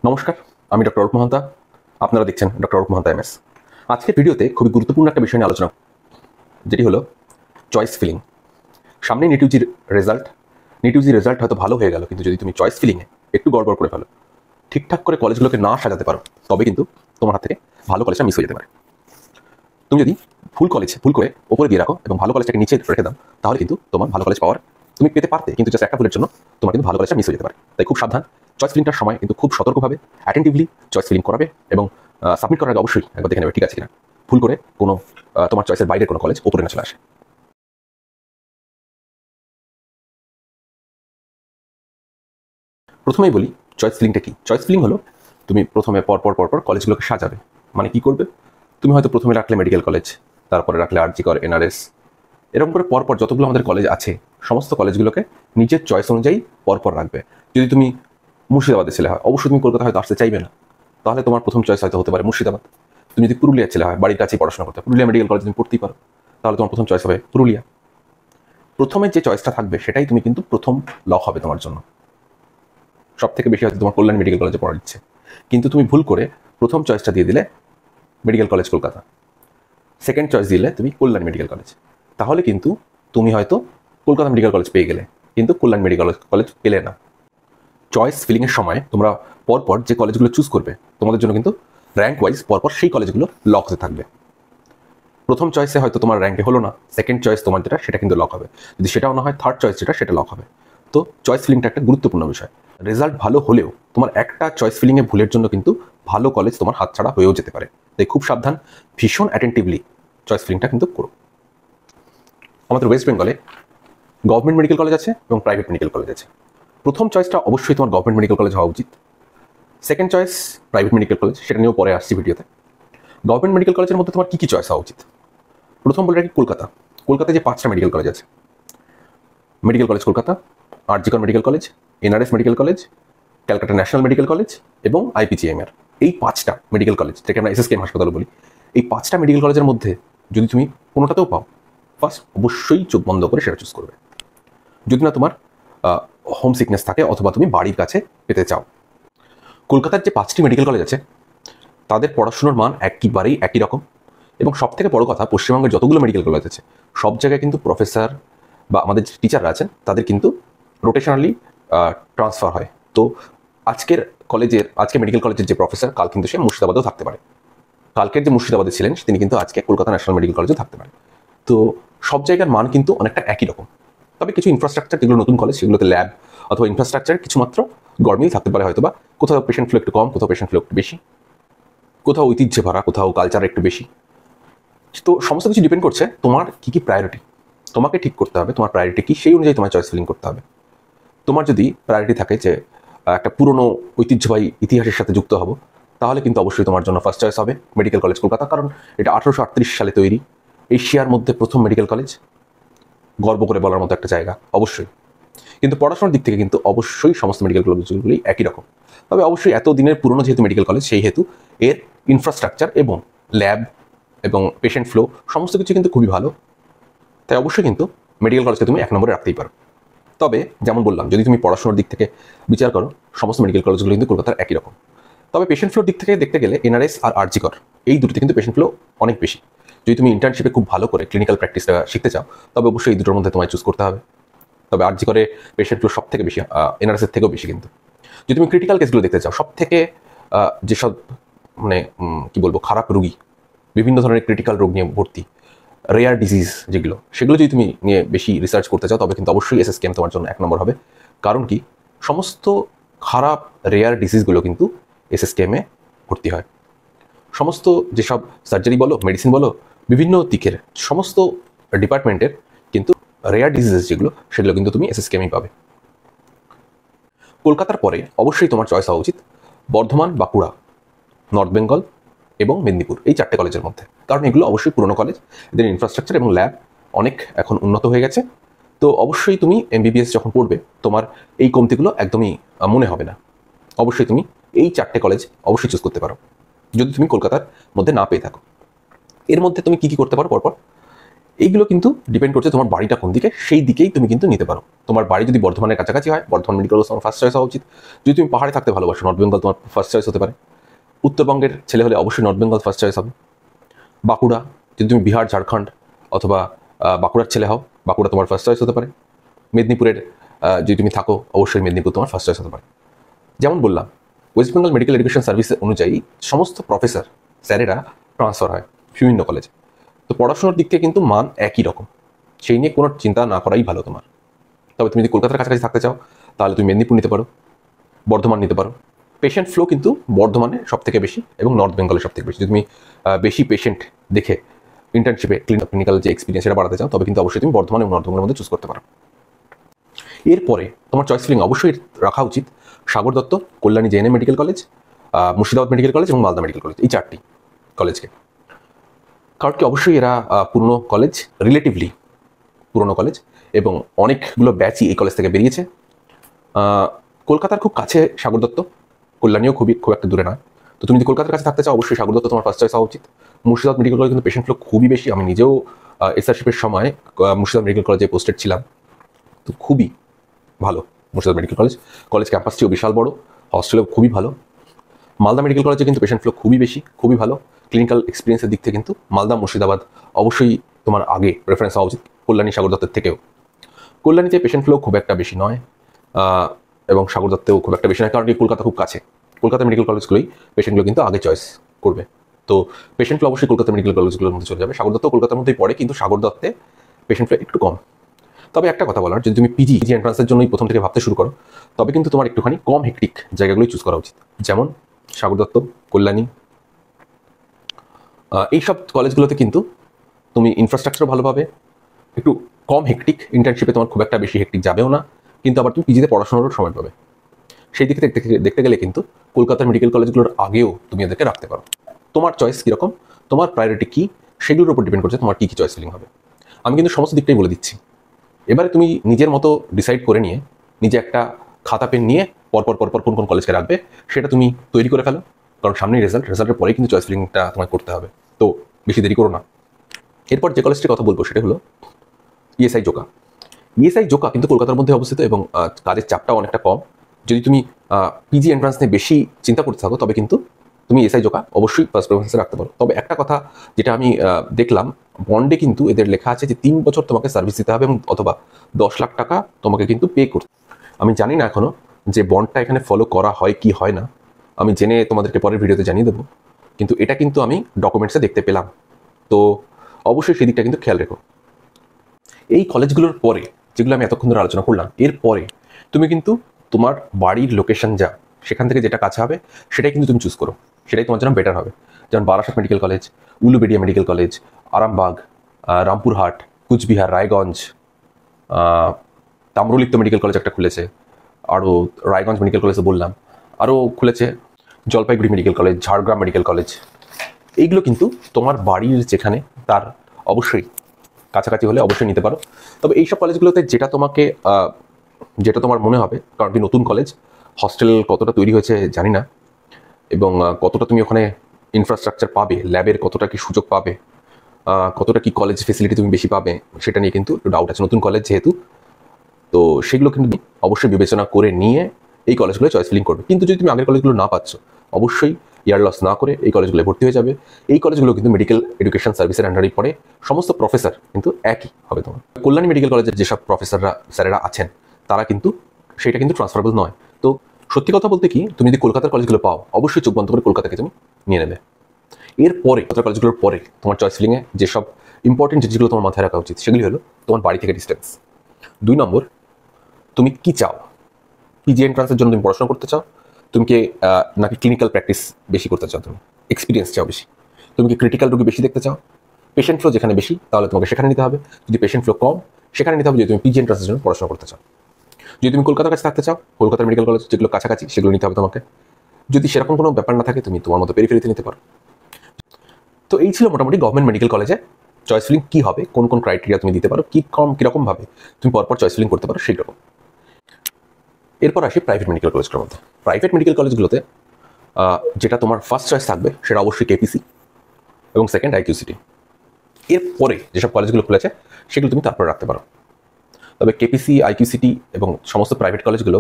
নমস্কার, আমি ডক্টর অরূপ মহান্তা। আপনারা দেখছেন ডক্টর অরূপ মহান্তা এমএস। আজকের ভিডিওতে খুবই গুরুত্বপূর্ণ একটা বিষয় নিয়ে আলোচনা, যেটি হলো চয়েস ফিলিং। সামনে নিট ইউজির রেজাল্ট। নিট ইউজির রেজাল্ট হয়তো ভালো হয়ে গেল, কিন্তু যদি তুমি চয়েস ফিলিংয়ে একটু গড়বড় করে ফেলো, ঠিকঠাক করে কলেজগুলোকে না সাজাতে পারো, তবে কিন্তু তোমার হাত থেকে ভালো কলেজটা মিস হয়ে যেতে পারে। তুমি যদি ভুল করে ওপরে দিয়ে রাখো এবং ভালো কলেজটাকে নিচে রেখে দাও, তাহলে কিন্তু তোমার ভালো কলেজ পাওয়ার তুমি পেতে পারতে, কিন্তু জাস্ট একটা ভুলের জন্য তোমার কিন্তু ভালো কলেজটা মিস হয়ে যেতে পারে। তাই খুব সাবধান। চয়েস ফিলিংটার সময় কিন্তু খুব সতর্কভাবে অ্যাটেন্টিভলি চয়েস ফিলিং করাবে এবং সাবমিট করার আগে অবশ্যই একবার দেখে নেবে ঠিক আছে কিনা, ভুল করে কোনো তোমার চয়েসের বাইরের কোনো কলেজ ওপরে না চলে আসে। প্রথমেই বলি চয়েস ফিলিংটা কি। চয়েস ফিলিং হলো তুমি প্রথমে পরপর কলেজগুলোকে সাজাবে। মানে কি করবে, তুমি হয়তো প্রথমে রাখলে মেডিকেল কলেজ, তারপরে রাখলে আরজিকর, এনআরএস, এরকম করে পরপর যতগুলো আমাদের কলেজ আছে সমস্ত কলেজগুলোকে নিজের চয়েস অনুযায়ী পরপর রাখবে। যদি তুমি মুর্শিদাবাদের ছেলে হয়, অবশ্যই তুমি কলকাতা হয়তো আসতে চাইবে না, তাহলে তোমার প্রথম চয়েস হয়তো হতে পারে মুর্শিদাবাদ। তুমি যদি পুরুলিয়ার ছেলে হয়, বাড়ির কাছেই পড়াশোনা করতে, পুরুলিয়া মেডিকেল কলেজে তুমি পড়তেই পারো, তাহলে তোমার প্রথম চয়েস হবে পুরুলিয়া। প্রথমে যে চয়েসটা থাকবে সেটাই তুমি কিন্তু প্রথম লক হবে তোমার জন্য। সব থেকে বেশি হয়তো তোমার কল্যাণ মেডিকেল কলেজে পড়ার ইচ্ছে, কিন্তু তুমি ভুল করে প্রথম চয়েসটা দিয়ে দিলে medical college Kolkata, second choice দিলে তুমি কল্যাণ মেডিকেল কলেজ, তাহলে কিন্তু তুমি হয়তো কলকাতা মেডিকেল কলেজ পেয়ে গেলে, কিন্তু কল্যাণ মেডিকেল কলেজ পেলে না। চয়েস ফিলিংয়ের সময় তোমরা পরপর যে কলেজগুলো চুজ করবে, তোমাদের জন্য কিন্তু র্যাঙ্ক ওয়াইজ পরপর সেই কলেজগুলো লক হতে থাকবে। প্রথম চয়েসে হয়তো তোমার র্যাঙ্কে হলো না, সেকেন্ড চয়েস তোমার যেটা সেটা কিন্তু লক হবে। যদি সেটাও না হয়, থার্ড চয়েস যেটা সেটা লক হবে। তো চয়েস ফিলিংটা একটা গুরুত্বপূর্ণ বিষয়। রেজাল্ট ভালো হলেও তোমার একটা চয়েস ফিলিংয়ে ভুলের জন্য কিন্তু ভালো কলেজ তোমার হাতছাড়া হয়েও যেতে পারে। তাই খুব সাবধান, ভীষণ অ্যাটেন্টিভলি চয়েস ফিলিংটা কিন্তু করো। আমাদের ওয়েস্ট বেঙ্গলে গভর্নমেন্ট মেডিকেল কলেজ আছে এবং প্রাইভেট মেডিকেল কলেজ আছে। প্রথম চয়েসটা অবশ্যই তোমার গভর্নমেন্ট মেডিকেল কলেজ হওয়া উচিত। Second choice private medical college, সেটা নিয়েও পরে আসছি ভিডিওতে। গভর্নমেন্ট মেডিকেল কলেজের মধ্যে তোমার কী কী চয়েস হওয়া উচিত? প্রথম বলে রাখি কলকাতায় যে 5টা মেডিকেল কলেজ আছে, medical college Kolkata, RG Kar medical college, NRS medical college, Calcutta national medical college এবং আইপিজিএমআর, এই 5টা মেডিকেল কলেজ থেকে আমরা এসএসকেএম হাসপাতাল বলি। এই 5টা মেডিকেল কলেজের মধ্যে যদি তুমি কোনোটাতেও পাও, ফার্স্ট অবশ্যই চোখ বন্ধ করে সেটা চুজ করবে। যদি না তোমার হোম সিকনেস থাকে অথবা তুমি বাড়ির কাছে পেতে চাও। কলকাতার যে 5টি মেডিকেল কলেজ আছে তাদের পড়াশোনার মান একেবারেই একই রকম, এবং সব থেকে বড় কথা, পশ্চিমবঙ্গের যতগুলো মেডিকেল কলেজ আছে সব জায়গায় কিন্তু প্রফেসর বা আমাদের যে টিচাররা আছেন তাদের কিন্তু রোটেশনালি ট্রান্সফার হয়। তো আজকে মেডিকেল কলেজের যে প্রফেসর, কাল কিন্তু সে মুর্শিদাবাদেও থাকতে পারে। কালকের যে মুর্শিদাবাদে ছিলেন তিনি কিন্তু আজকে কলকাতা ন্যাশনাল মেডিকেল কলেজেও থাকতে পারে। তো সব জায়গার মান কিন্তু অনেকটা একই রকম। তবে কিছু ইনফ্রাস্ট্রাকচার, যেগুলো নতুন কলেজ, সেগুলোতে ল্যাব অথবা ইনফ্রাস্ট্রাকচার কিছুমাত্র গরমিল থাকতে পারে হয়তো, বা কোথাও পেশেন্ট ফ্লো একটু কম, কোথাও পেশেন্ট ফ্লো একটু বেশি, কোথাও ঐতিহ্যে ভরা, কোথাও কালচার একটু বেশি। তো সমস্ত কিছু ডিপেন্ড করছে তোমার কী কী প্রায়োরিটি। তোমাকে ঠিক করতে হবে তোমার প্রায়োরিটি কী, সেই অনুযায়ী তোমার চয়েস ফিলিং করতে হবে। তোমার যদি প্রায়োরিটি থাকে যে একটা পুরনো ঐতিহ্যবাহী ইতিহাসের সাথে যুক্ত হবো, তাহলে কিন্তু অবশ্যই তোমার জন্য ফার্স্ট চয়েস হবে মেডিকেল কলেজ কলকাতা, কারণ এটা 1838 সালে তৈরি, এশিয়ার মধ্যে প্রথম মেডিকেল কলেজ, গর্ব করে বলার মতো একটা জায়গা অবশ্যই। কিন্তু পড়াশোনার দিক থেকে কিন্তু অবশ্যই সমস্ত মেডিকেল কলেজগুলি একই রকম। তবে অবশ্যই এত দিনের পুরনো যেহেতু মেডিকেল কলেজ, সেই হেতু এর ইনফ্রাস্ট্রাকচার এবং ল্যাব এবং পেশেন্ট ফ্লো সমস্ত কিছু কিন্তু খুবই ভালো। তাই অবশ্যই কিন্তু মেডিকেল কলেজকে তুমি 1 নম্বরে রাখতেই পারো। তবে যেমন বললাম, যদি তুমি পড়াশোনার দিক থেকে বিচার করো, সমস্ত মেডিকেল কলেজগুলো কিন্তু কলকাতার একই রকম। তবে পেশেন্ট ফ্লোর দিক থেকে দেখতে গেলে এনআরএস আর আরজিকর, এই দুটোতে কিন্তু পেশেন্ট ফ্লো অনেক বেশি। যদি তুমি ইন্টার্নশিপে খুব ভালো করে ক্লিনিক্যাল প্র্যাকটিসটা শিখতে চাও, তবে অবশ্যই এই দুটোর মধ্যে তোমায় চুজ করতে হবে। তবে আরজিকরে পেশেন্ট ফ্লো সব থেকে বেশি, এনআরএসের থেকেও বেশি। কিন্তু যদি তুমি ক্রিটিক্যাল কেসগুলো দেখতে চাও, সব থেকে যেসব মানে কি বলবো, খারাপ রোগী, বিভিন্ন ধরনের ক্রিটিক্যাল রোগ নিয়ে ভর্তি, রেয়ার ডিজিজ যেগুলো, সেগুলো যদি তুমি নিয়ে বেশি রিসার্চ করতে চাও, তবে কিন্তু অবশ্যই এসএসকেএম তোমার জন্য 1 নম্বর হবে। কারণ কি, সমস্ত খারাপ রেয়ার ডিজিজগুলো কিন্তু এসএসকেএমে ভর্তি হয়। সমস্ত যেসব সার্জারি বলো, মেডিসিন বলো, বিভিন্ন দিকের সমস্ত ডিপার্টমেন্টের কিন্তু রেয়ার ডিজিজেস যেগুলো, সেগুলো কিন্তু তুমি এসএসকেএমেই পাবে। কলকাতার পরে অবশ্যই তোমার চয়েস হওয়া উচিত বর্ধমান, বাঁকুড়া, নর্থ বেঙ্গল এবং মেদিনীপুর, এই 4টে কলেজের মধ্যে। কারণ এগুলো অবশ্যই পুরনো কলেজ, এদের ইনফ্রাস্ট্রাকচার এবং ল্যাব অনেক এখন উন্নত হয়ে গেছে। তো অবশ্যই তুমি এমবিবিএস যখন পড়বে, তোমার এই কমতিগুলো একদমই মনে হবে না। অবশ্যই তুমি এই 4টে কলেজ অবশ্যই চুজ করতে পারো, যদি তুমি কলকাতার মধ্যে না পেয়ে থাকো। এর মধ্যে তুমি কী কী করতে পারো পরপর? এইগুলো কিন্তু ডিপেন্ড করছে তোমার বাড়িটা কোন দিকে, সেই দিকেই তুমি কিন্তু নিতে পারো। তোমার বাড়ি যদি বর্ধমানের কাছাকাছি হয়, বর্ধমান মেডিকেল কলেজ তোমার ফার্স্ট চয়েস হওয়া উচিত। যদি তুমি পাহাড়ে থাকতে ভালোবাসো, নর্থ বেঙ্গল তোমার ফার্স্ট চয়েস হতে পারে। উত্তরবঙ্গের ছেলে হলে অবশ্যই নর্থ বেঙ্গল ফার্স্ট চয়েস হবে। বাঁকুড়া, যদি তুমি বিহার, ঝাড়খণ্ড অথবা বাঁকুড়ার ছেলে হও, বাঁকুড়া তোমার ফার্স্ট চয়েস হতে পারে। মেদিনীপুরের যদি তুমি থাকো, অবশ্যই মেদিনীপুর তোমার ফার্স্ট চয়েস হতে পারে। যেমন বললাম, West Bengal medical education service অনুযায়ী সমস্ত প্রফেসর স্যারেরা ট্রান্সফার হয় বিভিন্ন কলেজে। তো পড়াশোনার দিক থেকে কিন্তু মান একই রকম, সেই নিয়ে কোনো চিন্তা না করাই ভালো তোমার। তবে তুমি যদি কলকাতার কাছাকাছি থাকতে চাও, তাহলে তুমি মেদিনীপুর নিতে পারো, বর্ধমান নিতে পারো। পেশেন্ট ফ্লো কিন্তু বর্ধমানে সব থেকে বেশি এবং নর্থ বেঙ্গলে সব থেকে বেশি। যদি তুমি বেশি পেশেন্ট দেখে ইন্টার্নশিপে ক্লিনিক্যাল যে এক্সপিরিয়েন্স সেটা বাড়াতে চাও, তবে কিন্তু অবশ্যই তুমি বর্ধমান এবং নর্থ বেঙ্গলের মধ্যে চুজ করতে পারো। এরপরে তোমার চয়েস ফিলিং অবশ্যই রাখা উচিত Sagar Dutta, Kalyani JNM medical college, Murshidabad medical college এবং মালদা মেডিকেল কলেজ, এই 4টি কলেজকে। কারণ কি অবশ্যই এরা পুরনো কলেজ, রিলেটিভলি পুরনো কলেজ, এবং অনেকগুলো ব্যাচই এই কলেজ থেকে বেরিয়েছে। কলকাতার খুব কাছে সাগর দত্ত, কল্যাণীও খুব একটা দূরে নয়। তো তুমি যদি কলকাতার কাছে থাকতে চাও, অবশ্যই সাগর দত্ত তোমার ফার্স্ট চয়েস হওয়া উচিত। মুর্শিদাবাদ মেডিকেল কলেজ কিন্তু পেশেন্ট ফ্লো খুবই বেশি। আমি নিজেও এসআরশিপের সময় মুর্শিদাবাদ মেডিকেল কলেজে পোস্টেড ছিলাম, তো খুবই ভালো মুর্শিদাবাদ মেডিকেল কলেজ। কলেজ ক্যাম্পাসটিও বিশাল বড়, হস্টেলেও খুবই ভালো। মালদা মেডিকেল কলেজে কিন্তু পেশেন্ট ফ্লো খুবই বেশি, খুবই ভালো। ক্লিনিক্যাল এক্সপিরিয়েন্সের দিক থেকে কিন্তু মালদা, মুর্শিদাবাদ অবশ্যই তোমার আগে প্রেফারেন্স হওয়া উচিত কল্যাণী সাগর দত্তের থেকেও। কল্যাণীতে পেশেন্ট ফ্লো খুব একটা বেশি নয়, এবং সাগর দত্তেও খুব একটা বেশি নয়, কারণ এই কলকাতা খুব কাছে। কলকাতা মেডিকেল কলেজগুলোই পেশেন্টগুলো কিন্তু আগে চয়েস করবে। তো পেশেন্ট ফ্লো অবশ্যই কলকাতা মেডিকেল কলেজগুলোর মধ্যে চলে যাবে। সাগর দত্ত কলকাতার মধ্যেই পড়ে, কিন্তু সাগর দত্তে পেশেন্ট ফ্লো একটু কম। তবে একটা কথা বলার, যদি তুমি পিজি এন্ট্রান্সের জন্যই প্রথম থেকে ভাবতে শুরু করো, তবে কিন্তু তোমার একটুখানি কম হেক্টিক জায়গাগুলোই চুজ করা উচিত। যেমন সাগর দত্ত, কল্যাণী, এইসব কলেজগুলোতে কিন্তু তুমি ইনফ্রাস্ট্রাকচার ভালো পাবে, একটু কম হেক্টিক, ইন্টার্নশিপে তোমার খুব একটা বেশি হেক্টিক যাবেও না, কিন্তু আবার তুমি পিজিতে পড়াশোনারও সময় পাবে। সেই দিকে দেখতে গেলে কিন্তু কলকাতার মেডিকেল কলেজগুলোর আগেও তুমি এদেরকে রাখতে পারো। তোমার চয়েস কীরকম, তোমার প্রায়োরিটি কী, সেগুলোর উপর ডিপেন্ড করছে তোমার কী কী চয়েস ফিলিং হবে। আমি কিন্তু সমস্ত দিকটাই বলে দিচ্ছি। এবারে তুমি নিজের মতো ডিসাইড করে নিয়ে, নিজে একটা খাতা পেন নিয়ে পরপর কোন কোন কলেজকে রাখবে সেটা তুমি তৈরি করে ফেলো। কারণ সামনেই রেজাল্টের পরেই কিন্তু চয়েস ফিলিংটা তোমায় করতে হবে, তো বেশি দেরি করো না। এরপর যে কলেজটির কথা বলবো সেটা হলো ইএসআই জোকা। ইএসআই জোকা কিন্তু কলকাতার মধ্যে অবস্থিত এবং কাজের চাপটাও অনেকটা কম। যদি তুমি পিজি এন্ট্রান্স নিয়ে বেশি চিন্তা করতে থাকো, তবে কিন্তু তুমি এসআই জোকা অবশ্যই ফার্স্ট প্রেফারেন্সে রাখতে পারো। তবে একটা কথা যেটা আমি দেখলাম, বন্ডে কিন্তু এদের লেখা আছে যে 3 বছর তোমাকে সার্ভিস দিতে হবে এবং অথবা 10 লাখ টাকা তোমাকে কিন্তু পে করতে। আমি জানি না এখনো যে বন্ডটা এখানে ফলো করা হয় কি হয় না, আমি জেনে তোমাদেরকে পরের ভিডিওতে জানিয়ে দেবো। কিন্তু এটা কিন্তু আমি ডকুমেন্টসে দেখতে পেলাম, তো অবশ্যই সেদিকটা কিন্তু খেয়াল রেখো। এই কলেজগুলোর পরে, যেগুলো আমি এতক্ষণ ধরে আলোচনা করলাম, এর পরে তুমি কিন্তু তোমার বাড়ির লোকেশন যা, সেখান থেকে যেটা কাছে হবে সেটাই কিন্তু তুমি চুজ করো, সেটাই তোমার জন্য বেটার হবে। যেমন Barasat medical college, Uluberia medical college, Arambagh, Rampurhat, Coochbehar, Raiganj, Tamralipta medical college একটা খুলেছে, আরও রায়গঞ্জ মেডিকেল কলেজে বললাম, আরও খুলেছে Jalpaiguri medical college, Jhargram medical college. এইগুলো কিন্তু তোমার বাড়ির যেখানে তার অবশ্যই কাছাকাছি হলে অবশ্যই নিতে পারো। তবে এইসব কলেজগুলোতে যেটা তোমার মনে হবে, কারণ কি নতুন কলেজ, হস্টেল কতটা তৈরি হয়েছে জানি না, এবং কতটা তুমি ওখানে ইনফ্রাস্ট্রাকচার পাবে, ল্যাবের কতটা কি সুযোগ পাবে, কতটা কি কলেজ ফেসিলিটি তুমি বেশি পাবে, সেটা নিয়ে কিন্তু একটু ডাউট আছে নতুন কলেজ যেহেতু। তো সেগুলো কিন্তু অবশ্যই বিবেচনা করে নিয়ে এই কলেজগুলো চয়েস ফিলিং করবে। কিন্তু যদি তুমি আগের কলেজগুলো না পাচ্ছ, অবশ্যই ইয়ার লস না করে এই কলেজগুলো ভর্তি হয়ে যাবে। এই কলেজগুলো কিন্তু মেডিকেল এডুকেশন সার্ভিসের আন্ডারেই পড়ে, সমস্ত প্রফেসর কিন্তু একই হবে তোমার। কল্যাণী মেডিকেল কলেজের যেসব স্যারেরা আছেন তারা কিন্তু সেটা কিন্তু ট্রান্সফারেবল নয়। তো সত্যি কথা বলতে কি, তুমি যদি কলকাতার কলেজগুলো পাও, অবশ্যই চোখ বন্ধ করে কলকাতাকে তুমি নিয়ে নেবে। এরপরে কলকাতার কলেজগুলোর পরে তোমার চয়েস ফিলিংয়ে যেসব ইম্পর্টেন্ট জিনিসগুলো তোমার মাথায় রাখা উচিত, সেগুলি হলো তোমার বাড়ি থেকে ডিস্টেন্স। 2 নম্বর, তুমি কি চাও, পিজি এন্ট্রান্সের জন্য তুমি পড়াশোনা করতে চাও, তুমি কি নাকি ক্লিনিক্যাল প্র্যাকটিস বেশি করতে চাও, তুমি এক্সপিরিয়েন্স চাও বেশি, তুমি কি ক্রিটিক্যাল রোগী বেশি দেখতে চাও, পেশেন্ট ফ্লো যেখানে বেশি তাহলে তোমাকে সেখানে নিতে হবে, যদি পেশেন্ট ফ্লো কম সেখানে নিতে হবে, যদি তুমি পিজি এন্ট্রান্সের জন্য পড়াশোনা করতে চাও। যদি তুমি কলকাতার কাছে থাকতে চাও, কলকাতার মেডিকেল কলেজ যেগুলো কাছাকাছি সেগুলো নিতে হবে তোমাকে। যদি সেরকম কোনো ব্যাপার না থাকে, তুমি তোমার মতো পেরিফেরিতে নিতে পারো। তো এই ছিল মোটামুটি গভর্নমেন্ট মেডিকেল কলেজে চয়েস ফিলিং কী হবে, কোন কোন ক্রাইটেরিয়া তুমি দিতে পারো, কীরকমভাবে তুমি পরপর চয়েস ফিলিং করতে পারো সেই রকম। এরপর আসি প্রাইভেট মেডিকেল কলেজগুলোর মধ্যে। প্রাইভেট মেডিকেল কলেজগুলোতে যেটা তোমার ফার্স্ট চয়েস থাকবে সেটা অবশ্যই কেপিসি এবং সেকেন্ড আইকিউসিটি। এরপরে যেসব কলেজগুলো খুলেছে সেগুলো তুমি তারপরে রাখতে পারো। তবে কেপিসি, আইকিউসিটি এবং সমস্ত প্রাইভেট কলেজগুলো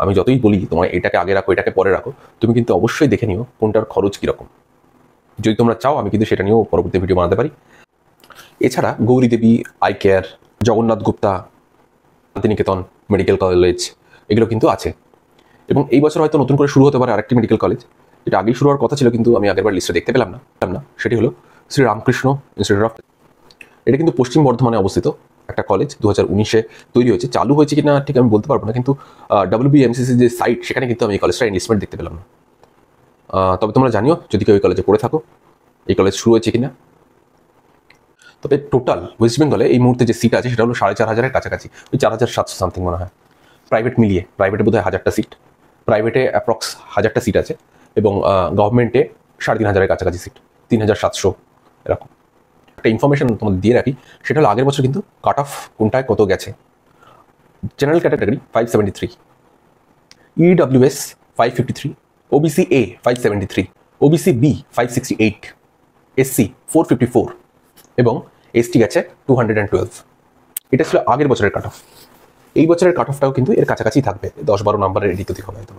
আমি যতই বলি তোমার এটাকে আগে রাখো, এটাকে পরে রাখো, তুমি কিন্তু অবশ্যই দেখে নিও কোনটার খরচ কীরকম। যদি তোমরা চাও আমি কিন্তু সেটা নিয়েও পরবর্তী ভিডিও বানাতে পারি। এছাড়া Gouri Devi, I care, Jagannath Gupta, Santiniketan medical college এগুলো কিন্তু আছে। এবং এই বছর হয়তো নতুন করে শুরু হতে পারে আরেকটি মেডিকেল কলেজ, যেটা আগেই শুরু হওয়ার কথা ছিল কিন্তু আমি আগেরবার লিস্টে দেখতে পেলাম না। সেটি হলো শ্রী রামকৃষ্ণ ইনস্টিটিউট অফ। এটা কিন্তু পশ্চিম বর্ধমানে অবস্থিত একটা কলেজ, 2019-এ তৈরি হয়েছে। চালু হয়েছে কিনা ঠিক আমি বলতে পারবো না, কিন্তু WBMCC যে সাইট সেখানে কিন্তু আমি এই কলেজটা ইনভেস্টমেন্ট দেখতে পেলাম না। তবে তোমরা জানিও যদি কেউ এই কলেজে পড়ে থাকো এই কলেজ শুরু হয়েছে কিনা। তবে টোটাল ওয়েস্ট বেঙ্গলে এই মুহূর্তে যে সিট আছে সেটা হলো 4,500-এর কাছাকাছি, ওই 4,700 সামথিং মনে হয়। প্রাইভেট মিলিয়ে, প্রাইভেটে বোধহয় 1,000টা সিট, প্রাইভেটে অ্যাপ্রক্স 1,000টা সিট আছে, এবং গভর্নমেন্টে 3,500-এর কাছাকাছি সিট, 3,700 এরকম। একটা ইনফরমেশন তোমাদের দিয়ে রাখি, সেটা হলো আগের বছর কিন্তু কাট অফ কোনটায় কত গেছে। General category 573, EWS 553, OBC A 573, OBC B 568, SC 454 এবং ST গেছে 212। এটা ছিল আগের বছরের কাট অফ। এই বছরের কাট অফটাও কিন্তু এর কাছাকাছি থাকবে, 10-12 নাম্বারের এদিক ওদিক হবে হয়তো।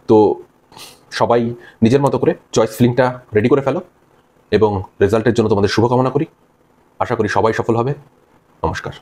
তো সবাই নিজের মতো করে চয়েস ফিলিংটা রেডি করে ফেলো এবং রেজাল্টের জন্য তোমাদের শুভকামনা করি। আশা করি সবাই সফল হবে। নমস্কার।